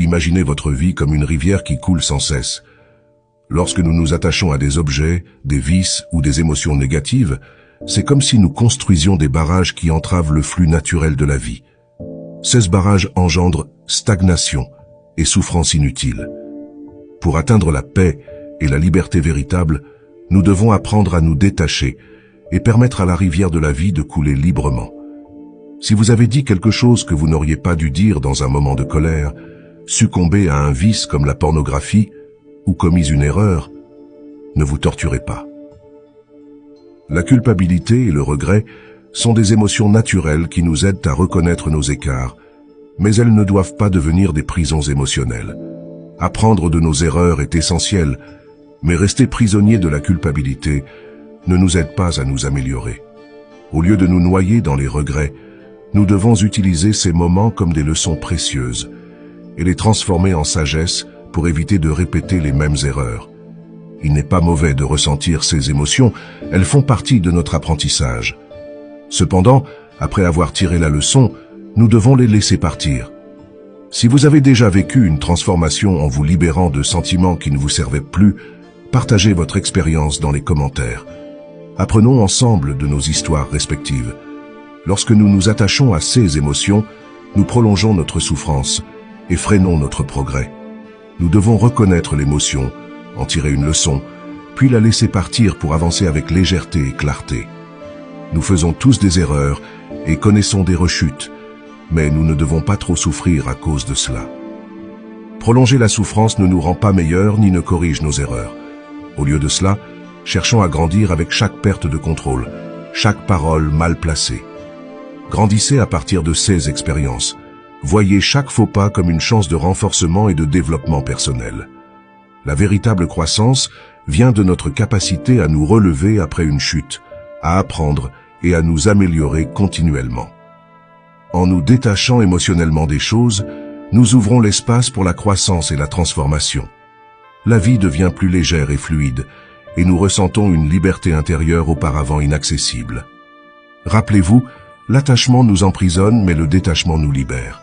Imaginez votre vie comme une rivière qui coule sans cesse. Lorsque nous nous attachons à des objets, des vices ou des émotions négatives, c'est comme si nous construisions des barrages qui entravent le flux naturel de la vie. Ces barrages engendrent stagnation et souffrance inutile. Pour atteindre la paix et la liberté véritable, nous devons apprendre à nous détacher et permettre à la rivière de la vie de couler librement. Si vous avez dit quelque chose que vous n'auriez pas dû dire dans un moment de colère, succombé à un vice comme la pornographie ou commis une erreur, ne vous torturez pas. La culpabilité et le regret sont des émotions naturelles qui nous aident à reconnaître nos écarts, mais elles ne doivent pas devenir des prisons émotionnelles. Apprendre de nos erreurs est essentiel, mais rester prisonnier de la culpabilité ne nous aide pas à nous améliorer. Au lieu de nous noyer dans les regrets, nous devons utiliser ces moments comme des leçons précieuses et les transformer en sagesse pour éviter de répéter les mêmes erreurs. Il n'est pas mauvais de ressentir ces émotions, elles font partie de notre apprentissage. Cependant, après avoir tiré la leçon, nous devons les laisser partir. Si vous avez déjà vécu une transformation en vous libérant de sentiments qui ne vous servaient plus, partagez votre expérience dans les commentaires. Apprenons ensemble de nos histoires respectives. Lorsque nous nous attachons à ces émotions, nous prolongeons notre souffrance et freinons notre progrès. Nous devons reconnaître l'émotion, en tirer une leçon, puis la laisser partir pour avancer avec légèreté et clarté. Nous faisons tous des erreurs et connaissons des rechutes, mais nous ne devons pas trop souffrir à cause de cela. Prolonger la souffrance ne nous rend pas meilleurs ni ne corrige nos erreurs. Au lieu de cela, cherchons à grandir avec chaque perte de contrôle, chaque parole mal placée. Grandissez à partir de ces expériences. Voyez chaque faux pas comme une chance de renforcement et de développement personnel. La véritable croissance vient de notre capacité à nous relever après une chute, à apprendre et à nous améliorer continuellement. En nous détachant émotionnellement des choses, nous ouvrons l'espace pour la croissance et la transformation. La vie devient plus légère et fluide, et nous ressentons une liberté intérieure auparavant inaccessible. Rappelez-vous, l'attachement nous emprisonne, mais le détachement nous libère.